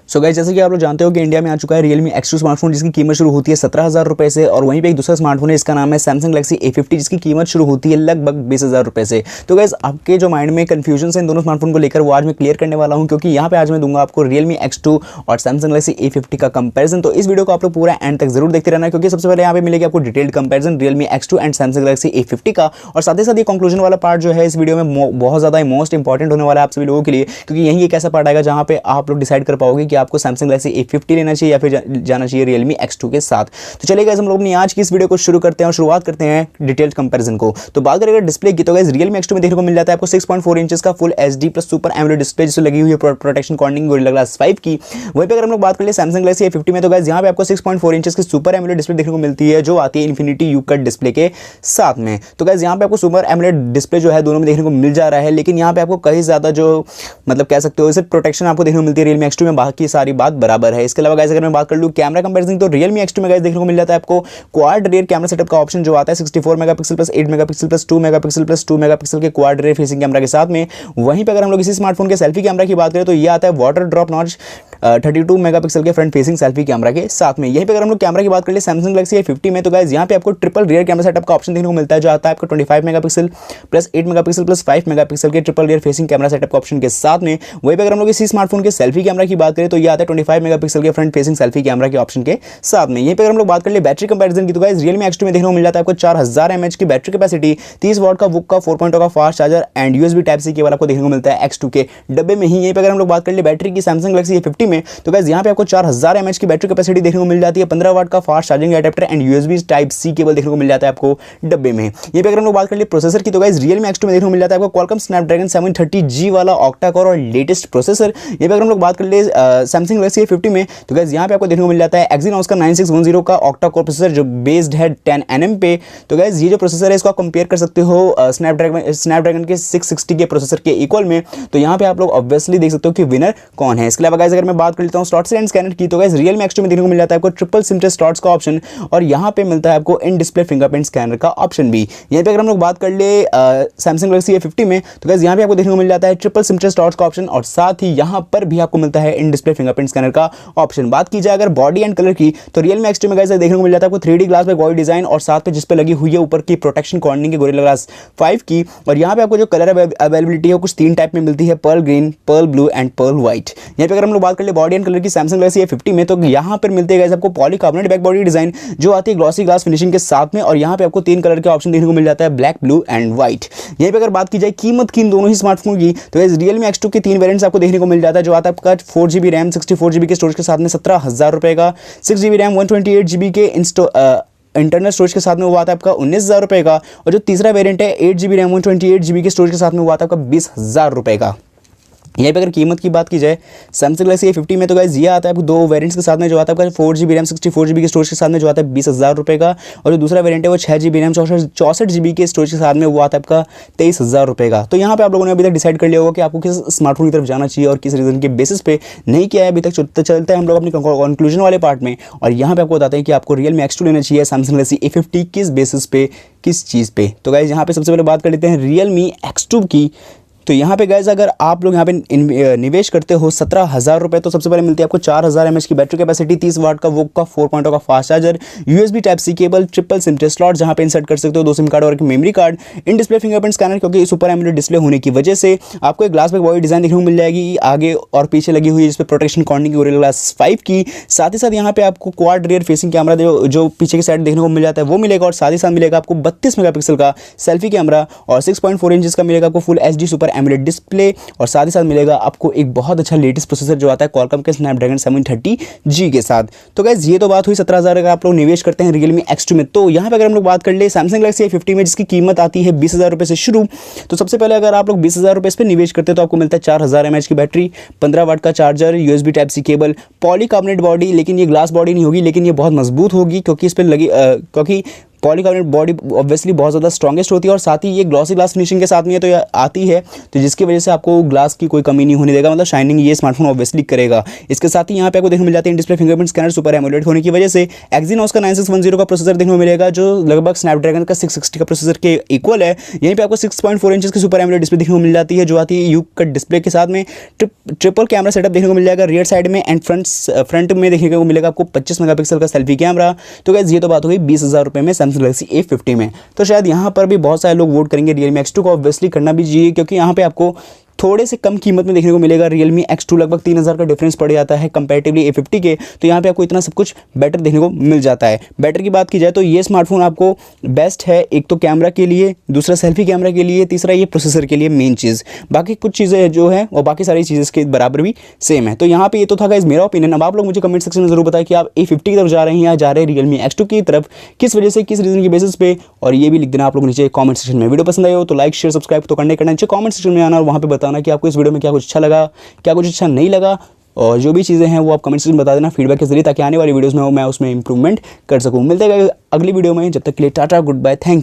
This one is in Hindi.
सो गाइस, जैसे कि आप लोग जानते हो कि इंडिया में आ चुका है Realme X2 स्मार्टफोन, जिसकी कीमत शुरू होती है 17,000 रुपए से। और वहीं पे एक दूसरा स्मार्टफोन है, इसका नाम है Samsung Galaxy A50, जिसकी कीमत शुरू होती है लगभग 20,000 रुपए से। तो गाइस, आपके जो माइंड में कंफ्यूजन है इन दोनों स्मार्टफोन को लेकर, वो आज मैं क्लियर करने वाला हूं, क्योंकि यहाँ पे आज मैं दूंगा आपको Realme X2 और Samsung Galaxy A50 का कंपेरिजन। तो इस वीडियो को आप लोग पूरा एंड तक जरूर देखते रहना, क्योंकि सबसे पहले यहाँ पे मिलेगी आपको detailed comparison Realme X2 and Samsung Galaxy A50 का। और साथ ही साथ ये कंक्लूजन वाला पार्ट जो है इस वीडियो में बहुत ज्यादा मोस्ट इंपॉर्टेंट होने वाला है आप सभी लोगों के लिए, क्योंकि यही एक ऐसा पार्ट आएगा जहाँ पे आप लोग डिसाइड कर पाओगे कि आपको Samsung Galaxy A50 लेना चाहिए या फिर जाना चाहिए Realme X2 के साथ। तो चलिए गाइस, हम लोग अपनी आज की इस वीडियो को शुरू करते हैं और शुरुआत करते हैं डिटेल्ड कंपैरिजन को। तो बात करेंगे डिस्प्ले की, तो गाइस Realme X2 में देखने को मिल जाता है आपको 6.4 इंचेस का full HD plus super AMOLED display जिसमें लगी हुई है प्रोटेक्शन कॉर्निंग गोरिल्ला ग्लास 5 की। वहीं पे अगर हम लोग बात कर ले Samsung Galaxy A50 में, तो गाइस यहाँ पे आपको 6.4 इंचेस की सुपर एमोलेड डिस्प्ले देखने को मिलती है, जो आती है Infinity U कट डिस्प्ले के साथ में। तो गाइस यहाँ पे आपको सुपर एमोलेड डिस्प्ले जो है दोनों में देखने को मिल जा रहा है, लेकिन यहाँ पे आपको कहीं ज्यादा जो मतलब कह सकते हो सिर्फ प्रोटेक्शन आपको देखने को मिलती है Realme X2 में, बाकी सारी बात बराबर है। इसके अलावा गाइस अगर मैं बात कर लूं कैमरा कंपैरिजन, तो Realme X2 में गाइस देखने को मिल जाता है आपको क्वाड रियर कैमरा सेटअप का ऑप्शन जो आता है 64 megapixel plus 8 megapixel plus 2 megapixel plus 2 megapixel के क्वाड रियर फेसिंग कैमरा के साथ में। वहीं पे अगर हम लोग इसी स्मार्टफोन के सेल्फी कैमरा की बात करें, तो ये आता है वाटर ड्रॉप नॉच 32 मेगापिक्सल के फ्रंट फेसिंग सेल्फी कैमरा के साथ में। यहीं पे अगर हम लोग कैमरा की बात कर ले Samsung Galaxy A50 में, तो गाइस यहाँ पे आपको ट्रिपल रियर कैमरा सेटअप का ऑप्शन देखने को मिलता है, जो आता है आपको 25 megapixel plus 8 megapixel plus 5 megapixel के triple rear facing camera setup का ऑप्शन के साथ में। वहीं पे अगर हम लोग इसी स्मार्टफोन के सेल्फी कैमरा की बात करें, तो ये आता है 25 मेगापिक्सल के फ्रंट फेसिंग सेल्फी कैमरा के ऑप्शन के साथ में। यहीं पे अगर हम लोग बात कर ले बैटरी कंपैरिजन की, तो गाइस Realme X2 में देखने को मिल जाता है आपको 4000 mAh की बैटरी कैपेसिटी, 30 वाट का वुक का 4.0 का fast charger and USB type C cable आपको देखने को मिलता है X2 के डब्बे में ही। यहीं पे अगर हम लोग बात कर ले बैटरी की Samsung Galaxy A50 में, तो गाइस यहाँ पे आपको 4000 mAh की बैटरी कैपेसिटी देखने को मिल जाती है, 15 वाट का fast charging adapter and USB type C cable देखने को मिल जाता है आपको डब्बे में। यहीं पे अगर हम लोग बात कर ले प्रोसेसर की, तो गाइस Realme X2 में देखने को मिल जाता है आपको Qualcomm Snapdragon 730G वाला ऑक्टा कोर और लेटेस्ट प्रोसेसर। यहीं पे अगर हम लोग बात कर ले Samsung Galaxy A50 में, तो गाइस यहाँ पे आपको देखने को मिल जाता है Exynos का 9610 का ऑक्टा कोर प्रोसेसर जो बेस्ड है 10nm पे। तो गाइस ये जो प्रोसेसर है इसको आप कंपेयर कर सकते हो स्नैपड्रैगन के 660 के प्रोसेसर के इक्वल में। तो यहाँ पे आप लोग ऑब्वियसली देख सकते हो कि विनर कौन है। इसके अलावा गाइस अगर मैं बात कर लेता हूँ स्लॉट्स एंड स्कैनर की, तो गाइस Realme X2 में देखने को मिल जाता है आपको ट्रिपल सिम ट्रे स्लॉट्स का ऑप्शन, और यहाँ पे मिलता है आपको इन डिस्प्ले फिंगरप्रिंट स्कैनर का ऑप्शन भी। यहाँ पे अगर हम लोग बात कर ले Samsung Galaxy A50 में, तो गाइस यहाँ पे आपको देखने को मिल जाता है ट्रिपल सिम ट्रे स्लॉट्स का ऑप्शन, और साथ ही यहाँ पर भी आपको मिलता है इन डिस्प्ले फिंगरप्रिंट स्कैनर का ऑप्शन। बात की जाए अगर बॉडी एंड कलर की, तो Realme X2 में गाइस देखने को मिल जाता है आपको 3D ग्लास पे बॉडी डिजाइन, और साथ पे जिस पे लगी हुई है ऊपर की प्रोटेक्शन कॉर्निंग के गोरिल्ला ग्लास 5 की। और यहाँ पे आपको जो कलर अवेलेबिलिटी है कुछ 3 टाइप में मिलती है, pearl green, pearl blue and pearl white. यहाँ पे अगर हम लोग बात कर ले बॉडी एंड कलर की Samsung Galaxy A50 में, तो यहाँ पर मिलते हैं गाइस आपको पॉलीकार्बोनेट बैक बॉडी डिजाइन जो आती है ग्लॉसी ग्लास फिनिशिंग के साथ में, और यहाँ पे आपको 3 कलर के ऑप्शन देखने को मिल जाता है, ब्लैक, ब्लू एंड व्हाइट। यहीं पे अगर बात की जाए कीमत की इन दोनों ही स्मार्टफोन की, तो गाइस Realme X2 के 3 वेरिएंट्स आपको देखने को मिल जाता है, जो आता है आपका 4GB रैम 64GB के स्टोरेज के साथ में 17,000 रुपए का, 6GB रैम 128GB के इंटरनल स्टोरेज के साथ में वो आता है आपका 19,000 रुपए का, और जो तीसरा वेरिएंट है 8GB रैम 128GB के स्टोरेज के साथ में वो आता है आपका 20,000 रुपए का। यहीं पे अगर कीमत की बात की जाए Samsung Galaxy A50 में, तो गाइस ये आता है आपको 2 वेरिएंट्स के साथ में, जो आता है आपका 4GB रैम 64GB के स्टोरेज के साथ में जो आता है 20,000 रुपए का, और जो दूसरा वेरिएंट है वो 6GB रैम 64GB के स्टोरेज के साथ में वो आता है आपका 23,000 रुपए का। तो यहाँ पे आप लोगों ने अभी तक डिसाइड कर लिया होगा कि आपको किस स्मार्टफोन की तरफ जाना चाहिए और किस रीजन के बेसिस पे नहीं किया है अभी तक। तो चलते हैं हम लोग अपनी कंक्लूजन वाले पार्ट में, और यहाँ पे आपको बताते हैं कि आपको Realme X2 लेना चाहिए Samsung Galaxy A50 किस बेसिस पे, किस चीज़ पे। तो गाइस यहाँ पे सबसे पहले बात कर लेते हैं Realme X2 की। तो यहाँ पे गाइस अगर आप लोग यहाँ पे निवेश करते हो 17,000 रुपये, तो सबसे पहले मिलती है आपको 4000 mAh की बैटरी कैपेसिटी, 30 वाट का वोक का 4.0 का fast charger, USB type C cable, triple SIM tray slot जहाँ पे इंसर्ट कर सकते हो 2 सिम कार्ड और एक memory card, in display fingerprint scanner, क्योंकि सुपर एमोलेड डिस्प्ले होने की वजह से आपको एक ग्लास बैक बॉडी डिजाइन देखने को मिल जाएगी आगे और पीछे लगी हुई है, जिसपे प्रोटेक्शन कॉर्निंग की गोरिल्ला ग्लास 5 की। साथ ही साथ यहाँ पे आपको क्वाड रियर फेसिंग कैमरा जो पीछे की साइड देखने को मिल जाता है वो मिलेगा, और साथ ही साथ मिलेगा आपको 32 मेगापिक्सल का सेल्फी कैमरा, और 6.4 इंचेस का मिलेगा आपको full HD super AMOLED display, और साथ ही साथ मिलेगा आपको एक बहुत अच्छा लेटेस्ट प्रोसेसर जो आता है Qualcomm के Snapdragon 730G के साथ। तो गाइस ये तो बात हुई 17,000 अगर आप लोग निवेश करते हैं Realme X2 में। तो यहाँ पे अगर हम लोग बात कर ले Samsung Galaxy A50 में, जिसकी कीमत आती है 20,000 रुपये से शुरू। तो सबसे पहले अगर आप लोग 20,000 रुपये इस पर निवेश करते हैं, तो आपको मिलता है 4000 mAh की बैटरी, 15 वाट का charger, USB type C cable, polycarbonate body, लेकिन ये ग्लास बॉडी नहीं होगी, लेकिन ये बहुत मजबूत होगी, क्योंकि इस पर लगी क्योंकि पॉलीकार्बोनेट बॉडी ऑब्वियसली बहुत ज़्यादा स्ट्रॉन्गेस्ट होती है और साथ ही ये ग्लॉसी ग्लास फिनिशिंग के साथ में तो ये आती है, तो जिसकी वजह से आपको ग्लास की कोई कमी नहीं होने देगा, मतलब शाइनिंग ये स्मार्टफोन ऑब्वियसली करेगा। इसके साथ ही यहाँ पे आपको देखने को मिल जाती है display fingerprint scanner super AMOLED होने की वजह से। एक्जीनोस का 9610 का प्रोसेसर देखने को मिलेगा जो लगभग स्नैपड्रैगन का 660 का प्रोसेसर के इक्वल है। यहीं पे आपको 6.4 इंच की सुपर एमोलेड डिस्प्ले देखने को मिल जाती है जो आती है यू कट डिस्प्ले के साथ में। ट्रिपल कैमरा सेटअप देखने को मिल जाएगा रियर साइड में एंड फ्रंट में देखने को मिलेगा आपको 25 मेगापिक्सल का सेल्फी कैमरा। तो गाइस ये तो बात हो गई 20,000 रुपये में सैमसंग गैलेक्सी A50 में। तो शायद यहाँ पर भी बहुत सारे लोग वोट करेंगे Realme X2 को, ऑब्वियसली करना भी चाहिए क्योंकि यहाँ पे आपको थोड़े से कम कीमत में देखने को मिलेगा। Realme X2 लगभग 3,000 का डिफरेंस पड़ जाता है कंपैरेटिवली A50 के, तो यहाँ पे आपको इतना सब कुछ बेटर देखने को मिल जाता है। बैटरी की बात की जाए तो ये स्मार्टफोन आपको बेस्ट है, एक तो कैमरा के लिए, दूसरा सेल्फी कैमरा के लिए, तीसरा ये प्रोसेसर के लिए मेन चीज़। बाकी कुछ चीज़ें जो है और बाकी सारी चीज़ें के बराबर भी सेम है। तो यहाँ पे ये तो था गाइस मेरा ओपिनियन। अब आप लोग मुझे कमेंट सेक्शन में जरूर बताएं कि आप A50 की तरफ जा रहे हैं या जा रहे हैं Realme X2 की तरफ, किस वजह से, किस रीजन की बेसिस पे, और ये भी लिख देना आप लोग नीचे कमेंट सेक्शन में। वीडियो पसंद आए हो तो लाइक शेयर सब्सक्राइब तो करना नीचे कमेंट सेक्शन में आना और वहाँ पे बताना कि आपको इस वीडियो में क्या कुछ अच्छा लगा, क्या कुछ अच्छा नहीं लगा, और जो भी चीज़ें हैं वो आप कमेंट सेक्शन में बता देना फीडबैक के जरिए, ताकि आने वाली वीडियोस में मैं उसमें इंप्रूवमेंट कर सकूँ। मिलते हैं अगली वीडियो में, जब तक के लिए tata goodbye, thank you.